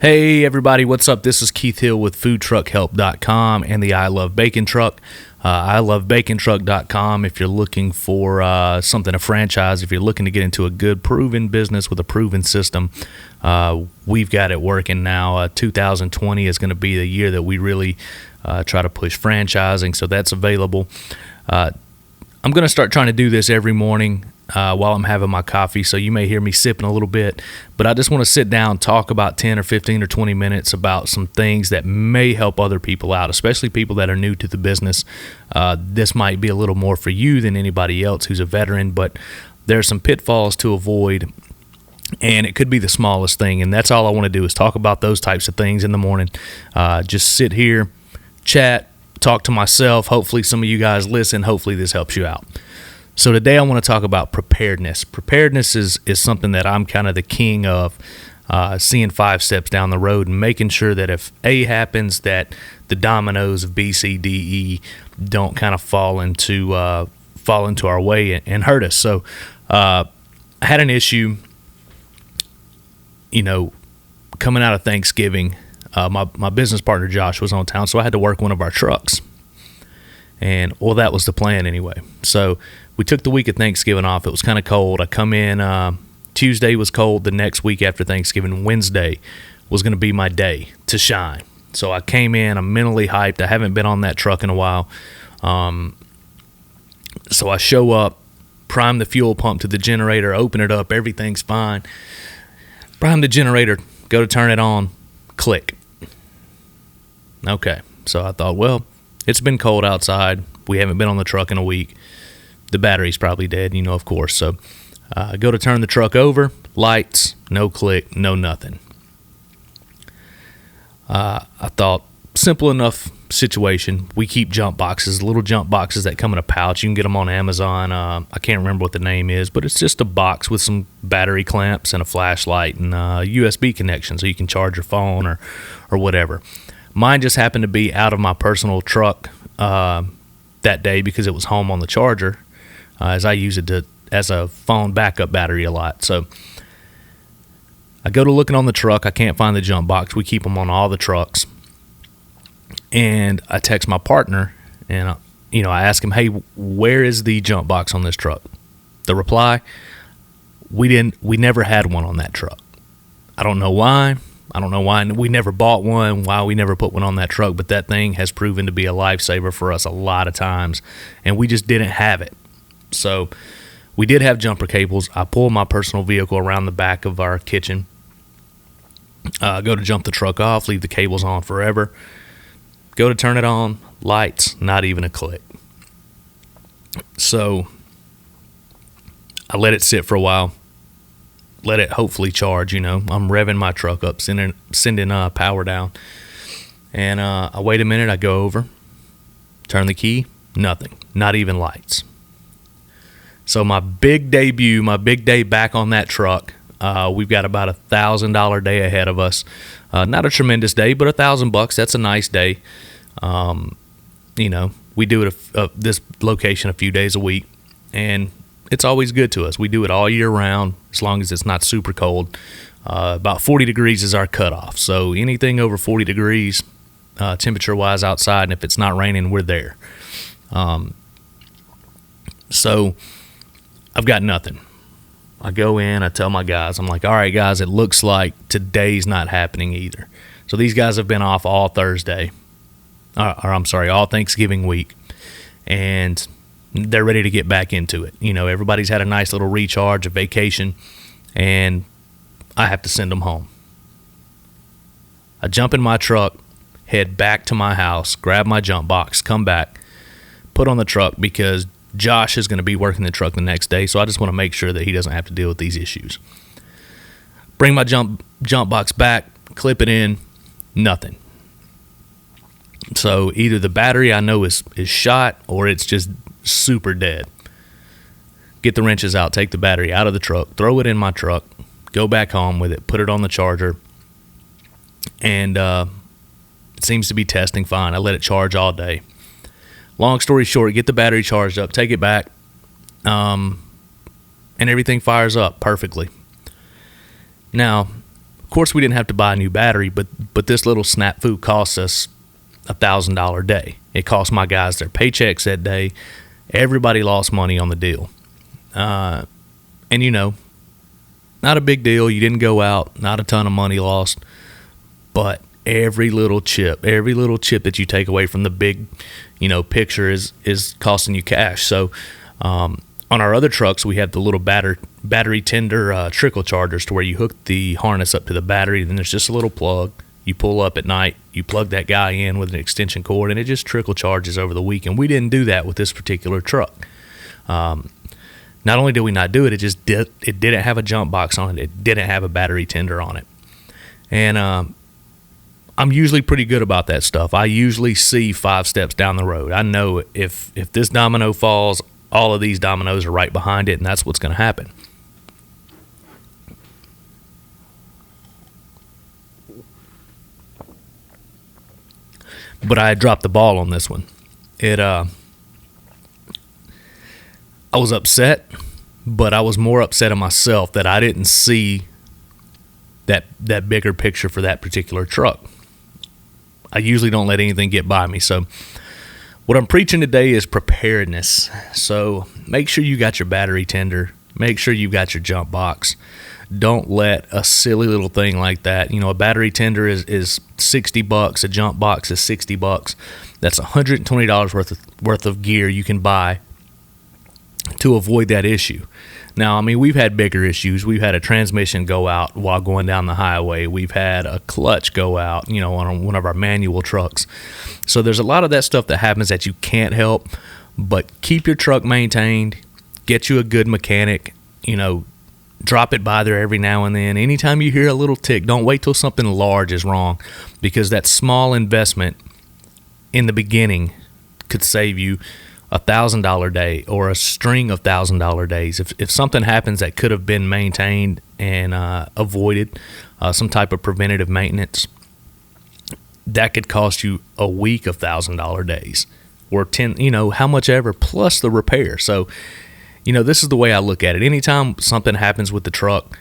Hey everybody, what's up? This is Keith Hill with foodtruckhelp.com and the I Love Bacon Truck. ilovebacontruck.com if you're looking for something to franchise, if you're looking to get into a good proven business with a proven system, we've got it working now. 2020 is going to be the year that we really try to push franchising, so that's available. I'm going to start trying to do this every morning while I'm having my coffee, so you may hear me sipping a little bit, but I just want to sit down, talk about 10 or 15 or 20 minutes about some things that may help other people out, especially people that are new to the business. This might be a little more for you than anybody else who's a veteran, but there are some pitfalls to avoid, and it could be the smallest thing, and that's all I want to do is talk about those types of things in the morning. Just sit here, chat, talk to myself. Hopefully some of you guys listen. Hopefully this helps you out. So today I want to talk about preparedness. Preparedness is something that I'm kind of the king of, seeing 5 steps down the road and making sure that if A happens, that the dominoes of B, C, D, E don't kind of fall into our way and hurt us. So I had an issue, coming out of Thanksgiving. My business partner Josh was on town, so I had to work one of our trucks. And that was the plan anyway. So we took the week of Thanksgiving off. It was kind of cold. I come in, Tuesday was cold. The next week after Thanksgiving, Wednesday was going to be my day to shine. So I came in, I'm mentally hyped. I haven't been on that truck in a while. So I show up, prime the fuel pump to the generator, open it up, everything's fine. Prime the generator, go to turn it on, click. Okay, so I thought, it's been cold outside. We haven't been on the truck in a week. The battery's probably dead, of course. So go to turn the truck over, lights, no click, no nothing. I thought, simple enough situation. We keep jump boxes, little jump boxes that come in a pouch. You can get them on Amazon. I can't remember what the name is, but it's just a box with some battery clamps and a flashlight and a USB connection so you can charge your phone or whatever. Mine just happened to be out of my personal truck that day because it was home on the charger, as I use it as a phone backup battery a lot. So I go to looking on the truck. I can't find the jump box. We keep them on all the trucks. And I text my partner, and I ask him, hey, where is the jump box on this truck? The reply, we never had one on that truck. I don't know why. We never bought one, why we never put one on that truck, but that thing has proven to be a lifesaver for us a lot of times, and we just didn't have it. So we did have jumper cables. I pulled my personal vehicle around the back of our kitchen, go to jump the truck off, leave the cables on forever, go to turn it on, lights, not even a click. So I let it sit for a while. Let it hopefully charge, I'm revving my truck up, sending power down. And I wait a minute, I go over, turn the key, nothing, not even lights. So my big debut, my big day back on that truck, we've got about $1,000 day ahead of us. Not a tremendous day, but $1,000, that's a nice day. We do it this location a few days a week, and it's always good to us. We do it all year round, as long as it's not super cold. About 40 degrees is our cutoff. So anything over 40 degrees, temperature-wise outside, and if it's not raining, we're there. So I've got nothing. I go in, I tell my guys, I'm like, all right, guys, it looks like today's not happening either. So these guys have been off all Thursday, all Thanksgiving week, and they're ready to get back into it. Everybody's had a nice little recharge, a vacation, and I have to send them home. I jump in my truck, head back to my house, grab my jump box, come back, put on the truck because Josh is going to be working the truck the next day, so I just want to make sure that he doesn't have to deal with these issues. Bring my jump box back, clip it in, nothing. So either the battery I know is shot or it's just super dead. Get the wrenches out, take the battery out of the truck, throw it in my truck, go back home with it, put it on the charger, and it seems to be testing fine. I let it charge all day. Long story short, get the battery charged up, take it back, and everything fires up perfectly. Now, Of course, we didn't have to buy a new battery, but this little snafu cost us $1,000 a day. It cost my guys their paychecks that day. Everybody lost money on the deal. And not a big deal. You didn't go out, not a ton of money lost, but every little chip that you take away from the big, picture is costing you cash. So, on our other trucks, we have the little battery tender trickle chargers to where you hook the harness up to the battery, and then there's just a little plug. You pull up at night, you plug that guy in with an extension cord, and it just trickle charges over the week. And we didn't do that with this particular truck. Not only did we not do it, it didn't have a jump box on it. It didn't have a battery tender on it. And I'm usually pretty good about that stuff. I usually see 5 steps down the road. I know if this domino falls, all of these dominoes are right behind it, and that's what's going to happen. But I had dropped the ball on this one. I was upset, but I was more upset at myself that I didn't see that bigger picture for that particular truck. I usually don't let anything get by me. So what I'm preaching today is preparedness. So make sure you got your battery tender. Make sure you got your jump box. Don't let a silly little thing like that. A battery tender is $60. A jump box is $60. That's $120 worth of gear you can buy to avoid that issue. Now, we've had bigger issues. We've had a transmission go out while going down the highway. We've had a clutch go out, on one of our manual trucks. So there's a lot of that stuff that happens that you can't help, but keep your truck maintained. Get you a good mechanic, drop it by there every now and then. Anytime you hear a little tick, don't wait till something large is wrong, because that small investment in the beginning could save you $1,000 day or a string of $1,000 days. If something happens that could have been maintained and avoided, some type of preventative maintenance, that could cost you a week of $1,000 days or 10, how much ever, plus the repair. So, this is the way I look at it. Anytime something happens with the truck,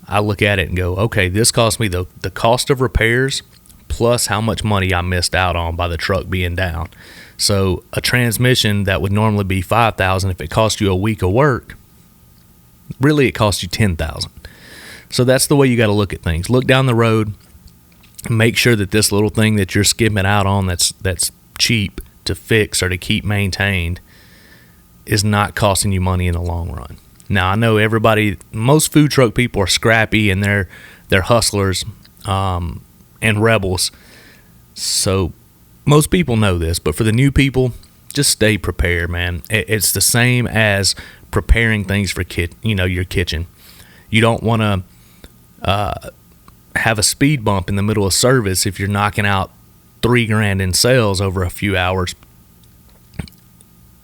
I look at it and go, okay, this cost me the cost of repairs plus how much money I missed out on by the truck being down. So a transmission that would normally be $5,000, if it cost you a week of work, really it cost you $10,000. So that's the way you got to look at things. Look down the road, make sure that this little thing that you're skimming out on that's cheap to fix or to keep maintained is not costing you money in the long run. Now, I know most food truck people are scrappy and they're hustlers and rebels. So most people know this, but for the new people, just stay prepared, man. It's the same as preparing things for your kitchen. You don't want to have a speed bump in the middle of service if you're knocking out $3,000 in sales over a few hours.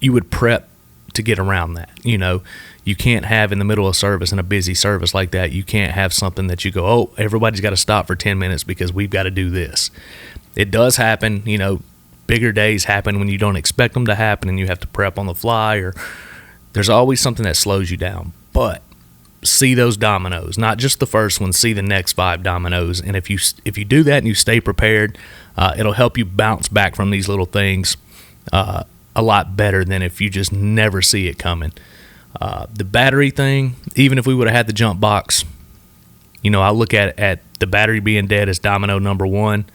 You would prep to get around that. You can't have in the middle of service, in a busy service like that, you can't have something that you go, oh, everybody's got to stop for 10 minutes because we've got to do this. It does happen, bigger days happen when you don't expect them to happen and you have to prep on the fly, or there's always something that slows you down. But see those dominoes, not just the first one, see the next 5 dominoes. And if you do that and you stay prepared, it'll help you bounce back from these little things a lot better than if you just never see it coming. The battery thing, even if we would have had the jump box, I look at the battery being dead as domino number 1.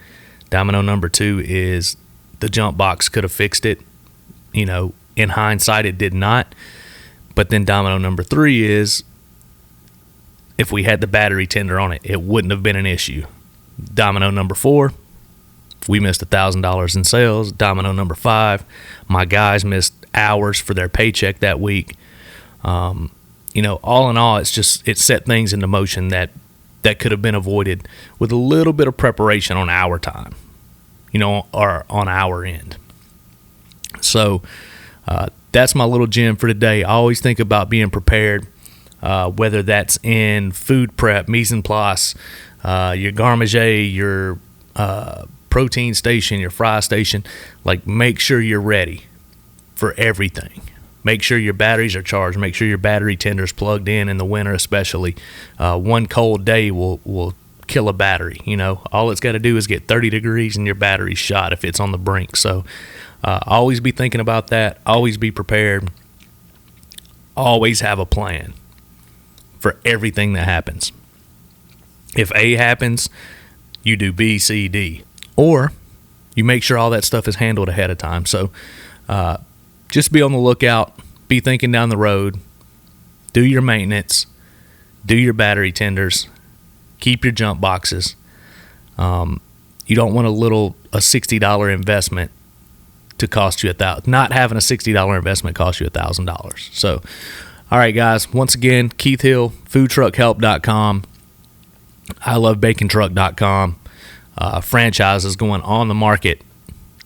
Domino number 2 is the jump box could have fixed it. In hindsight, it did not. But then domino number 3 is if we had the battery tender on it, it wouldn't have been an issue. Domino number 4, we missed $1,000 in sales. Domino number 5, my guys missed hours for their paycheck that week. All in all, it set things into motion that could have been avoided with a little bit of preparation on our time, or on our end. So that's my little gem for today. I always think about being prepared, whether that's in food prep, mise en place, your garde-manger, your protein station, your fry station. Like, make sure you're ready for everything. Make sure your batteries are charged. Make sure your battery tender's plugged in the winter especially. One cold day will kill a battery. You know, all it's got to do is get 30 degrees and your battery's shot if it's on the brink. So always be thinking about that. Always be prepared. Always have a plan for everything that happens. If A happens, you do B, C, D. Or you make sure all that stuff is handled ahead of time. So just be on the lookout. Be thinking down the road. Do your maintenance. Do your battery tenders. Keep your jump boxes. You don't want a $60 investment to cost you $1,000. Not having a $60 investment cost you $1,000. So, all right, guys. Once again, Keith Hill, foodtruckhelp.com. ilovebacontruck.com. Franchise is going on the market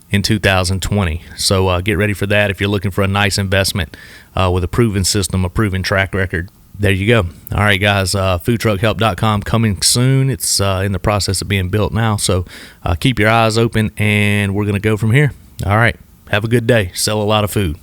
in 2020. So get ready for that if you're looking for a nice investment with a proven system, a proven track record. There you go. All right, guys, foodtruckhelp.com coming soon. It's in the process of being built now. So keep your eyes open, and we're going to go from here. All right. Have a good day. Sell a lot of food.